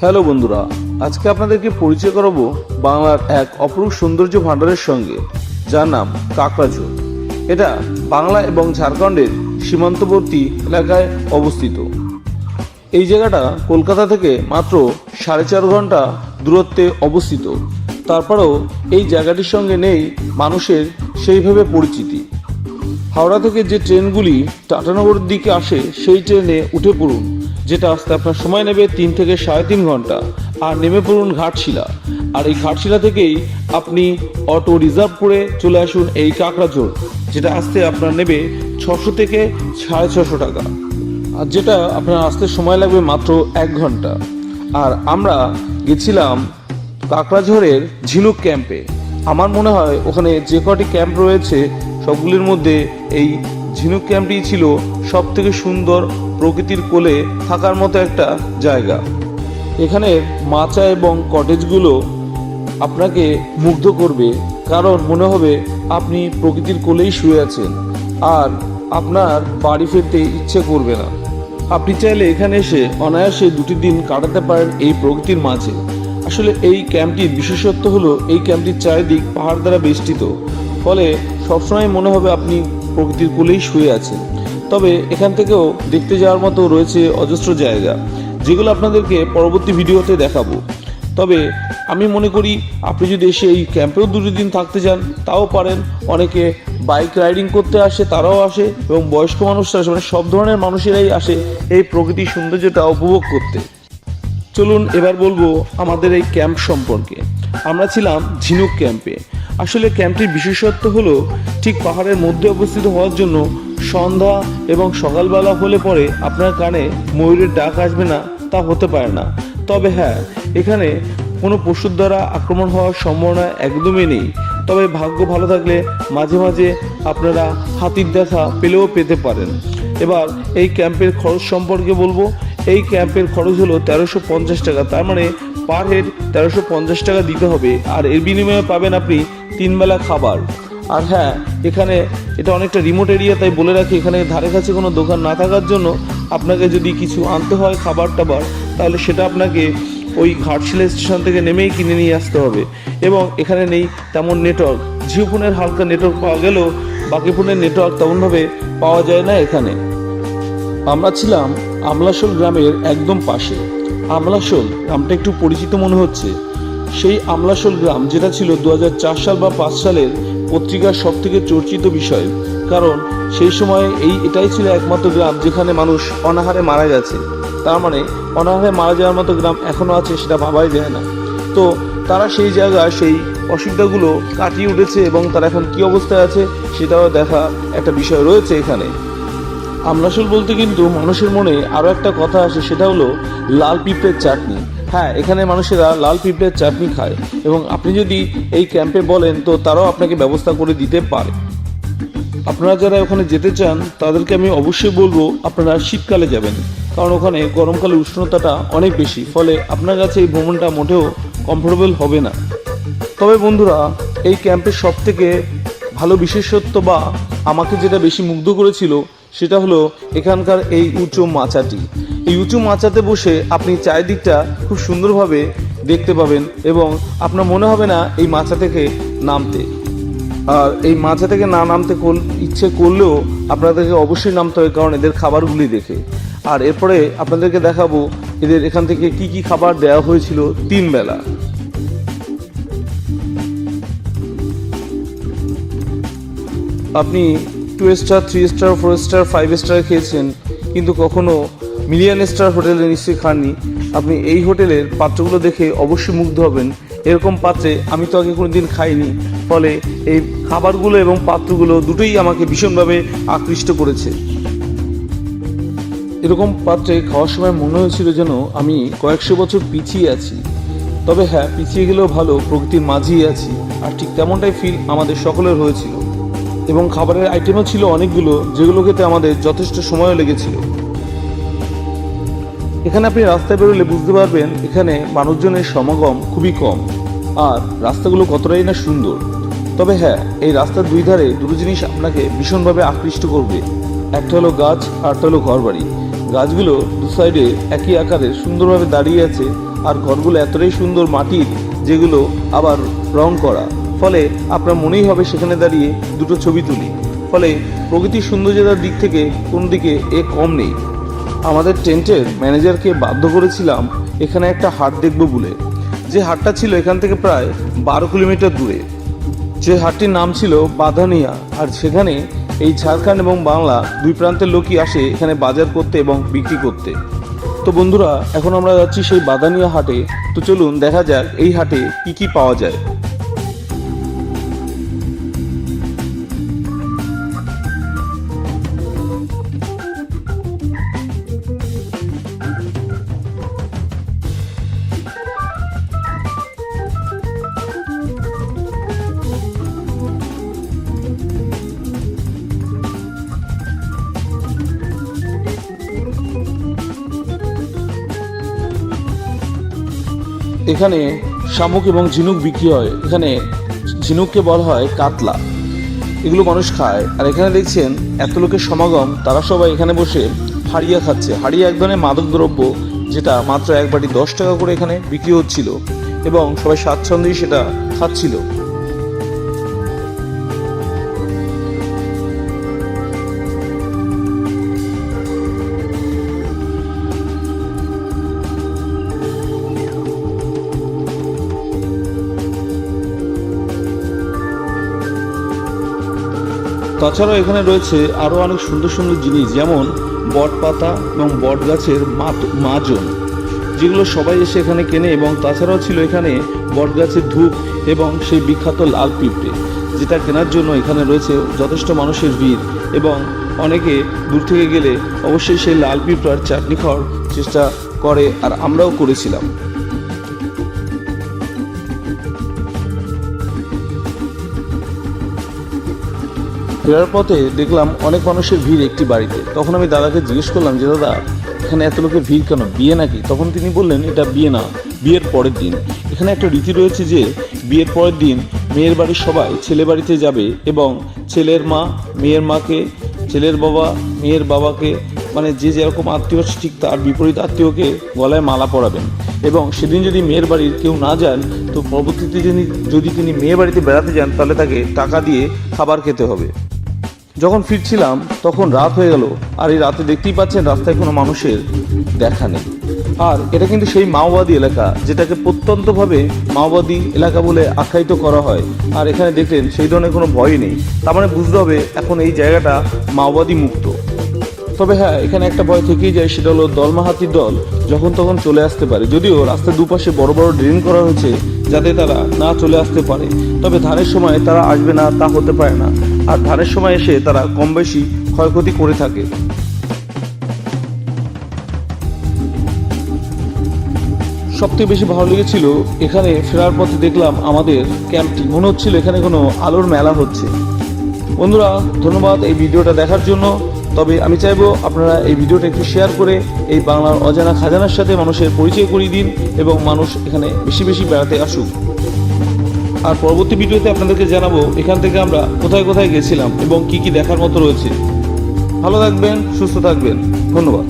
Hello বন্ধুরা, আজকে আপনাদেরকে পরিচয় করাবো বাংলার এক অপরূপ সৌন্দর্য ভাণ্ডারের সঙ্গে, যার নাম কাকড়াঝোড়। এটা বাংলা এবং ঝাড়খণ্ডের সীমান্তবর্তী এলাকায় অবস্থিত। এই জায়গাটা কলকাতা থেকে মাত্র 4.5 ঘন্টা দূরত্বে অবস্থিত। তারপরেও এই জায়গাটির সঙ্গে নেই মানুষের সেইভাবে পরিচিতি। হাওড়া থেকে যে ট্রেনগুলি টাটানগরের দিকে আসে সেই ট্রেনে উঠে পড়ুন, যেটা আসতে আপনার সময় নেবে 3 থেকে 3.5 ঘন্টা, আর নেমে পড়ুন ঘাটশিলা। আর এই ঘাটশিলা থেকেই আপনি অটো রিজার্ভ করে চলে আসুন এই কাকড়াঝোড়, যেটা আসতে আপনার নেবে 600 থেকে 650 টাকা, আর যেটা আপনার আসতে সময় লাগবে মাত্র 1 ঘন্টা। আর আমরা গেছিলাম কাকড়াঝোড়ের ঝিনুক ক্যাম্পে। আমার মনে হয় ওখানে যে কটি ক্যাম্প রয়েছে সবগুলির মধ্যে এই ঝিনুক ক্যাম্পটি ছিল সব থেকে সুন্দর, প্রকৃতির কোলে থাকার মতো একটা জায়গা। এখানে মাচা এবং কটেজগুলো আপনাকে মুগ্ধ করবে, কারণ মনে হবে আপনি প্রকৃতির কোলেই শুয়ে আছেন আর আপনার বাড়ি ফিরতে ইচ্ছে করবে না। আপনি চাইলে এখানে এসে অনায়াসে 2টি দিন কাটাতে পারেন এই প্রকৃতির মাঝে। আসলে এই ক্যাম্পটির বিশেষত্ব হলো এই ক্যাম্পটির চারিদিক পাহাড় দ্বারা বেষ্টিত, ফলে সবসময় মনে হবে আপনি প্রকৃতির কোলেই শুয়ে আছেন। তবে এখান থেকেও দেখতে যাওয়ার মতো রয়েছে অজস্র জায়গা, যেগুলো আপনাদেরকে পরবর্তী ভিডিওতে দেখাবো। তবে আমি মনে করি আপনি যদি এসে এই ক্যাম্পেও 2 দিন থাকতে চান তাও পারেন। অনেকে বাইক রাইডিং করতে আসে, তারাও আসে, এবং বয়স্ক মানুষরা আসে, মানে সব ধরনের মানুষেরাই আসে এই প্রকৃতির সৌন্দর্যটা উপভোগ করতে। চলুন এবার বলবো আমাদের এই ক্যাম্প সম্পর্কে। আমরা ছিলাম ঝিনুক ক্যাম্পে। আসলে ক্যাম্পটির বিশেষত্ব হলো ঠিক পাহাড়ের মধ্যে অবস্থিত হওয়ার জন্য সন্ধ্যা এবং সকালবেলা হলে পরে আপনার কানে ময়ূরের ডাক আসবে না তা হতে পারে না। তবে হ্যাঁ, এখানে কোনো পশুর দ্বারা আক্রমণ হওয়ার সম্ভাবনা একদমই নেই। তবে ভাগ্য ভালো থাকলে মাঝে মাঝে আপনারা হাতির দেখা পেলেও পেতে পারেন। এবার এই ক্যাম্পের খরচ সম্পর্কে বলবো। এই ক্যাম্পের খরচ হলো 1350 টাকা, তার মানে পার হেড 1350 টাকা দিতে হবে। আর এর বিনিময়ে পাবেন আপনি 3 বেলা খাবার। আর হ্যাঁ, এখানে এটা অনেকটা রিমোট এরিয়া, তাই বলে রাখি এখানে ধারে কাছে কোনো দোকান না থাকার জন্য আপনাকে যদি কিছু আনতে হয় খাবার টাবার, তাহলে সেটা আপনাকে ওই ঘাটশিলা স্টেশন থেকে নেমেই কিনে নিয়ে আসতে হবে। এবং এখানে নেই তেমন নেটওয়ার্ক। জিও ফোনের হালকা নেটওয়ার্ক পাওয়া গেলেও বাকি ফোনের নেটওয়ার্ক তেমনভাবে পাওয়া যায় না এখানে। আমরা ছিলাম আমলাশোল গ্রামের একদম পাশে। আমলাশোল গ্রামটা একটু পরিচিত মনে হচ্ছে। সেই আমলাশোল গ্রাম যেটা ছিল 2004 সাল বা 5 সালের পত্রিকার সব থেকে চর্চিত বিষয়, কারণ সেই সময় এটাই ছিল একমাত্র গ্রাম যেখানে মানুষ অনাহারে মারা গেছে। তার মানে অনাহারে মারা যাওয়ার মতো গ্রাম এখনও আছে, সেটা ভাবাই যায় না। তো তারা সেই জায়গায় সেই অসুবিধাগুলো কাটিয়ে উঠেছে এবং তারা এখন কী অবস্থায় আছে সেটাও দেখা একটা বিষয় রয়েছে এখানে। আমলাশোল বলতে কিন্তু মানুষের মনে আরও একটা কথা আসে, সেটা হলো লাল পিঁপড়ের চাটনি। হ্যাঁ, এখানে মানুষেরা লাল পিঁপড়ের চাটনি খায়, এবং আপনি যদি এই ক্যাম্পে বলেন তো তারাও আপনাকে ব্যবস্থা করে দিতে পারে। আপনারা যারা ওখানে যেতে চান তাদেরকে আমি অবশ্যই বলবো আপনারা শীতকালে যাবেন, কারণ ওখানে গরমকালে উষ্ণতাটা অনেক বেশি, ফলে আপনার কাছে এই ভ্রমণটা মোটেও কমফোর্টেবল হবে না। তবে বন্ধুরা, এই ক্যাম্পের সবথেকে ভালো বিশেষত্ব বা আমাকে যেটা বেশি মুগ্ধ করেছিল সেটা হলো এখানকার এই উঁচু মাচাটি। এই উঁচু মাচাতে বসে আপনি চারিদিকটা খুব সুন্দরভাবে দেখতে পাবেন, এবং আপনার মনে হবে না এই মাচা থেকে নামতে। আর এই মাচা থেকে না নামতে ইচ্ছে করলেও আপনাদেরকে অবশ্যই নামতে হবে, কারণ এদের খাবারগুলি দেখে। আর এরপরে আপনাদেরকে দেখাবো এদের এখান থেকে কি কি খাবার দেওয়া হয়েছিল 3 বেলা। আপনি 2 স্টার, 3 স্টার, 4 স্টার, 5 স্টার খেয়েছেন, কিন্তু কখনো মিলিয়ন স্টার হোটেলে নিশ্চয়ই খাননি। আপনি এই হোটেলের পাত্রগুলো দেখে অবশ্যই মুগ্ধ হবেন। এরকম পাত্রে আমি তো আগে কোনো দিন খাইনি, ফলে এই খাবারগুলো এবং পাত্রগুলো দুটোই আমাকে ভীষণভাবে আকৃষ্ট করেছে। এরকম পাত্রে খাওয়ার সময় মনে হয়েছিল যেন আমি কয়েকশো বছর পিছিয়ে আছি। তবে হ্যাঁ, পিছিয়ে গেলেও ভালো, প্রকৃতির মাঝেই আছি। আর ঠিক তেমনটাই ফিল আমাদের সকলের হয়েছিল। এবং খাবারের আইটেমও ছিল অনেকগুলো, যেগুলো খেতে আমাদের যথেষ্ট সময়ও লেগেছিল। এখানে আপনি রাস্তায় বেরোলে বুঝতে পারবেন এখানে মানুষজনের সমাগম খুবই কম, আর রাস্তাগুলো কতটাই না সুন্দর। তবে হ্যাঁ, এই রাস্তার 2 ধারে 2টো জিনিস আপনাকে ভীষণভাবে আকৃষ্ট করবে। একটা হলো গাছ, আর একটা হলো ঘরবাড়ি। গাছগুলো 2 সাইডে একই আকারে সুন্দরভাবে দাঁড়িয়ে আছে, আর ঘরগুলো এতটাই সুন্দর মাটির, যেগুলো আবার রং করা, ফলে আপনার মনেই হবে সেখানে দাঁড়িয়ে দুটো ছবি তুলি। ফলে প্রকৃতির সৌন্দর্যতার দিক থেকে কোন দিকে কম নেই। আমাদের টেন্টের ম্যানেজারকে বাধ্য করেছিলাম এখানে একটা হাট দেখব বলে। যে হাটটা ছিল এখান থেকে প্রায় 12 কিলোমিটার দূরে। যে হাটটির নাম ছিল বাদানিয়া। আর সেখানে এই ঝাড়খণ্ড এবং বাংলা দুই প্রান্তের লোকই আসে এখানে বাজার করতে এবং বিক্রি করতে। তো বন্ধুরা, এখন আমরা যাচ্ছি সেই বাদানিয়া হাটে। তো চলুন দেখা যাক এই হাটে কি কি পাওয়া যায়। এখানে শামুক এবং ঝিনুক বিক্রি হয়। এখানে ঝিনুককে বলা হয় কাতলা। এগুলো মানুষ খায়। আর এখানে দেখছেন এত লোকের সমাগম, তারা সবাই এখানে বসে হাড়িয়া খাচ্ছে। হাড়িয়া এক ধরনের মাদক দ্রব্য, যেটা মাত্র এক বাটি 10 টাকা করে এখানে বিক্রি হচ্ছিল এবং সবাই স্বাচ্ছন্দ্যেই সেটা খাচ্ছিল। তাছাড়াও এখানে রয়েছে আরও অনেক সুন্দর সুন্দর জিনিস, যেমন বট পাতা এবং বট গাছের মাজন, যেগুলো সবাই এসে এখানে কেনে। এবং তাছাড়াও ছিল এখানে বট গাছের ধূপ এবং সেই বিখ্যাত লাল পিঁপড়ে, যেটা কেনার জন্য এখানে রয়েছে যথেষ্ট মানুষের ভিড়। এবং অনেকে দূর থেকে গেলে অবশ্যই সেই লাল পিঁপড়ার চাটনি খাওয়ার চেষ্টা করে, আর আমরাও করেছিলাম। ফেরার পথে দেখলাম অনেক মানুষের ভিড় একটি বাড়িতে। তখন আমি দাদাকে জিজ্ঞেস করলাম যে দাদা, এখানে এত লোকের ভিড় কেন, বিয়ে নাকি? তখন তিনি বললেন এটা বিয়ে না, বিয়ের পরের দিন। এখানে একটা রীতি রয়েছে যে বিয়ের পরের দিন মেয়ের বাড়ির সবাই ছেলে বাড়িতে যাবে এবং ছেলের মা মেয়ের মাকে, ছেলের বাবা মেয়ের বাবাকে, মানে যে যেরকম আত্মীয় ঠিক তার বিপরীত আত্মীয়কে গলায় মালা পরাবেন। এবং সেদিন যদি মেয়ের বাড়ির কেউ না যান, তো পরবর্তীতে যদি তিনি মেয়ে বাড়িতে বেড়াতে যান, তাহলে তাকে টাকা দিয়ে খাবার খেতে হবে। যখন ফিরছিলাম তখন রাত হয়ে গেল, আর এই রাতে দেখতেই পাচ্ছেন রাস্তায় কোনো মানুষের দেখা নেই। আর এটা কিন্তু সেই মাওবাদী এলাকা, যেটাকে প্রত্যন্তভাবে মাওবাদী এলাকা বলে আখ্যায়িত করা হয়। আর এখানে দেখলেন সেই ধরনের কোনো ভয় নেই। তার মানে বুঝতে হবে এখন এই জায়গাটা মাওবাদী মুক্ত। তবে হ্যাঁ, এখানে একটা ভয় থেকেই যায়, সেটা হলো দলমা হাতির দল যখন তখন চলে আসতে পারে। যদিও রাস্তার দুপাশে বড় বড় ড্রেন করা হয়েছে যাতে তারা না চলে আসতে পারে, তবে ধানের সময় তারা আসবে না তা হতে পারে না। আর ধানের সময় এসে তারা কম বেশি ক্ষয়ক্ষতি করে থাকে। সবথেকে বেশি ভালো লেগেছিল এখানে ফেরার পথে দেখলাম আমাদের ক্যাম্পটি, মনে হচ্ছিল এখানে কোনো আলোর মেলা হচ্ছে। বন্ধুরা, ধন্যবাদ এই ভিডিওটা দেখার জন্য। তবে আমি চাইবো আপনারা এই ভিডিওটা একটু শেয়ার করে এই বাংলার অজানা খাজানার সাথে মানুষের পরিচয় করিয়ে দিন এবং মানুষ এখানে বেশি বেশি বেড়াতে আসুক। আর পরবর্তী ভিডিওতে আপনাদেরকে জানাবো এখান থেকে আমরা কোথায় কোথায় গেছিলাম এবং কি কি দেখার মতো রয়েছে। ভালো থাকবেন, সুস্থ থাকবেন, ধন্যবাদ।